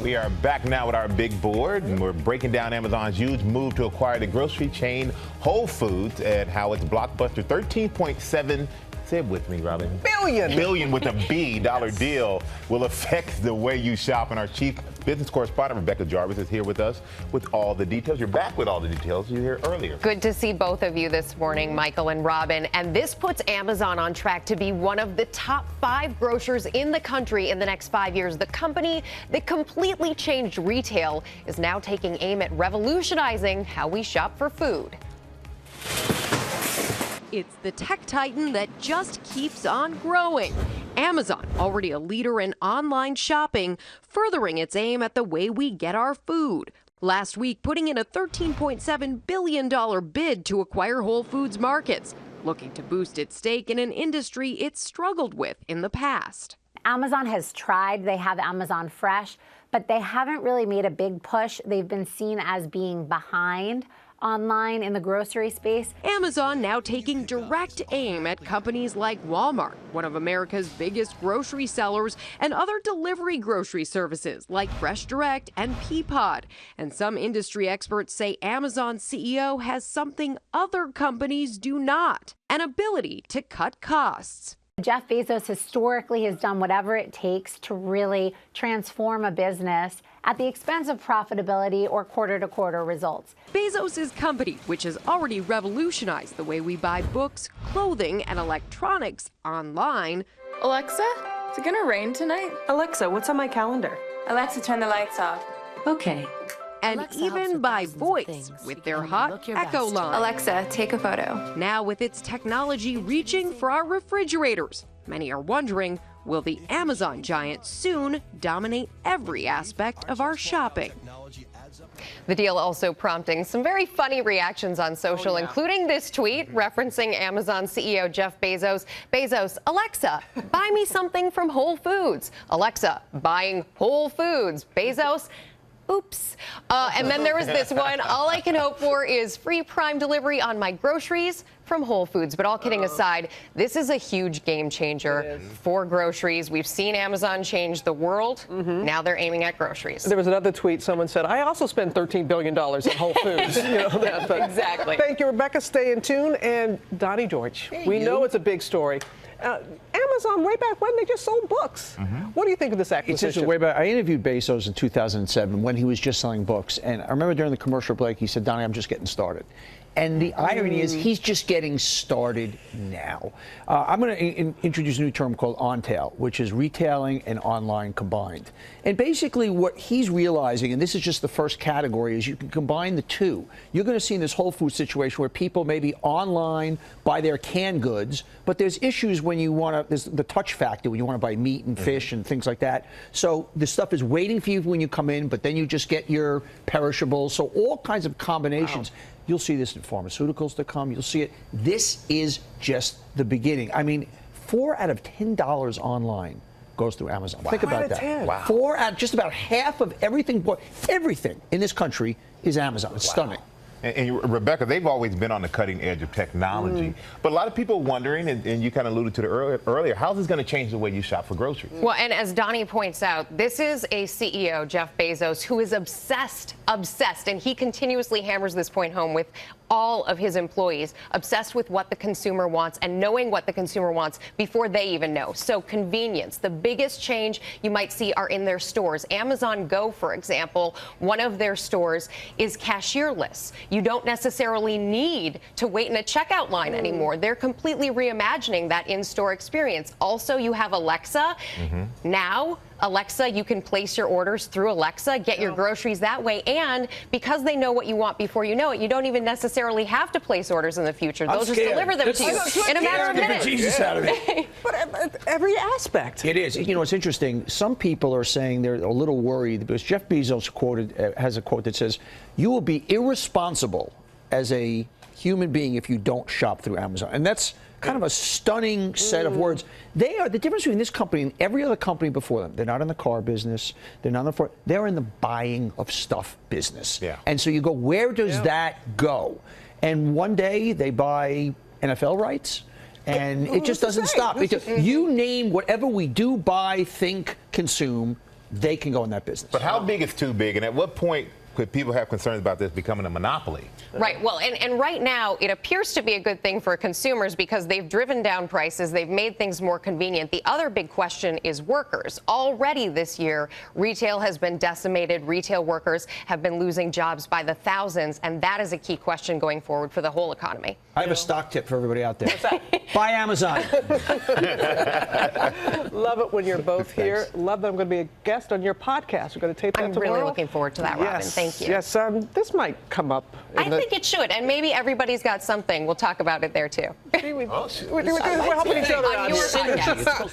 We are back now with our big board, and we're breaking down Amazon's huge move to acquire the grocery chain Whole Foods and how its blockbuster 13.7, say it with me, Robin. Billion with a B dollar deal will affect the way you shop. And our chief business correspondent, Rebecca Jarvis, is here with us with all the details. You're back with all the details you heard earlier. Good to see both of you this morning, Michael and Robin. And this puts Amazon on track to be one of the top 5 grocers in the country in the next 5 years. The company that completely changed retail is now taking aim at revolutionizing how we shop for food. It's the tech titan that just keeps on growing. Amazon, already a leader in online shopping, furthering its aim at the way we get our food. Last week, putting in a $13.7 billion bid to acquire Whole Foods Markets, looking to boost its stake in an industry it's struggled with in the past. Amazon has tried. They have Amazon Fresh, but they haven't really made a big push. They've been seen as being behind online in the grocery space. Amazon now taking direct aim at companies like Walmart, one of America's biggest grocery sellers, and other delivery grocery services like Fresh Direct and Peapod. And some industry experts say Amazon's CEO has something other companies do not, an ability to cut costs. Jeff Bezos historically has done whatever it takes to really transform a business at the expense of profitability or quarter-to-quarter results. Bezos' company, which has already revolutionized the way we buy books, clothing, and electronics online. Alexa, is it gonna rain tonight? Alexa, what's on my calendar? Alexa, turn the lights off. Okay. And even by voice with their hot Echo line. Alexa, take a photo. Now with its technology reaching for our refrigerators, many are wondering, will the Amazon giant soon dominate every aspect of our shopping? The deal also prompting some very funny reactions on social, including this tweet referencing Amazon CEO Jeff Bezos. Bezos, Alexa, buy me something from Whole Foods. Alexa, buying Whole Foods. Bezos, oops. And then there was this one. All I can hope for is free Prime delivery on my groceries from Whole Foods. But all kidding aside, this is a huge game changer for groceries. We've seen Amazon change the world. Now they're aiming at groceries. There was another tweet. Someone said, I also spend $13 billion at Whole Foods. Exactly. Thank you, Rebecca. Stay in tune. And Donnie George, we know it's a big story. Amazon, way back when, they just sold books. What do you think of this acquisition? It's just way back. I interviewed Bezos in 2007 when he was just selling books. And I remember during the commercial break, he said, Donnie, I'm just getting started. And the irony is he's just getting started now. I'm going to introduce a new term called on-tail, which is retailing and online combined. And basically what he's realizing, and this is just the first category, is you can combine the two. You're going to see in this Whole Foods situation where people maybe online buy their canned goods, but there's issues when you want to, there's the touch factor when you want to buy meat and fish and things like that. So the stuff is waiting for you when you come in, but then you just get your perishables. So all kinds of combinations. Wow. You'll see this in pharmaceuticals to come. You'll see it. This is just the beginning. I mean, 4 out of $10 online goes through Amazon. Wow. Think about that. Wow. 4 out, just about half of everything in this country is Amazon. It's stunning. And Rebecca, they've always been on the cutting edge of technology. But a lot of people are wondering, and you kind of alluded to it earlier, how is this going to change the way you shop for groceries? Well, and as Donnie points out, this is a CEO, Jeff Bezos, who is obsessed, and he continuously hammers this point home with all of his employees, obsessed with what the consumer wants and knowing what the consumer wants before they even know. So convenience, the biggest change you might see are in their stores. Amazon Go, for example, one of their stores is cashierless. You don't necessarily need to wait in a checkout line anymore. They're completely reimagining that in-store experience. Also, you have Alexa. Now, Alexa, you can place your orders through Alexa, get your groceries that way, and because they know what you want before you know it, you don't even necessarily have to place orders in the future. They'll just deliver them to you in a matter of minutes. Jesus out of it. But every aspect. It is. You know, it's interesting. Some people are saying they're a little worried because Jeff Bezos has a quote that says, "You will be irresponsible as a human being if you don't shop through Amazon." And that's kind of a stunning set of words. They are the difference between this company and every other company before them. They're not in the car business. They're not in the they're in the buying of stuff business. Yeah. And so you go, where does that go? And one day they buy NFL rights, and it just doesn't stop. You name whatever we do, buy, think, consume, they can go in that business. But how big is too big, and at what point could people have concerns about this becoming a monopoly? Right. Well, and right now it appears to be a good thing for consumers because they've driven down prices. They've made things more convenient. The other big question is workers. Already this year, retail has been decimated. Retail workers have been losing jobs by the thousands. And that is a key question going forward for the whole economy. I have a stock tip for everybody out there. What's that? Buy Amazon. Love it when you're both here. Love that I'm going to be a guest on your podcast. We're going to tape that I'm tomorrow. really looking forward to that, Robin. Yes. Thank you. Yes, this might come up. I think it should. And maybe everybody's got something. We'll talk about it there, too. We're helping each other On out your here. podcast.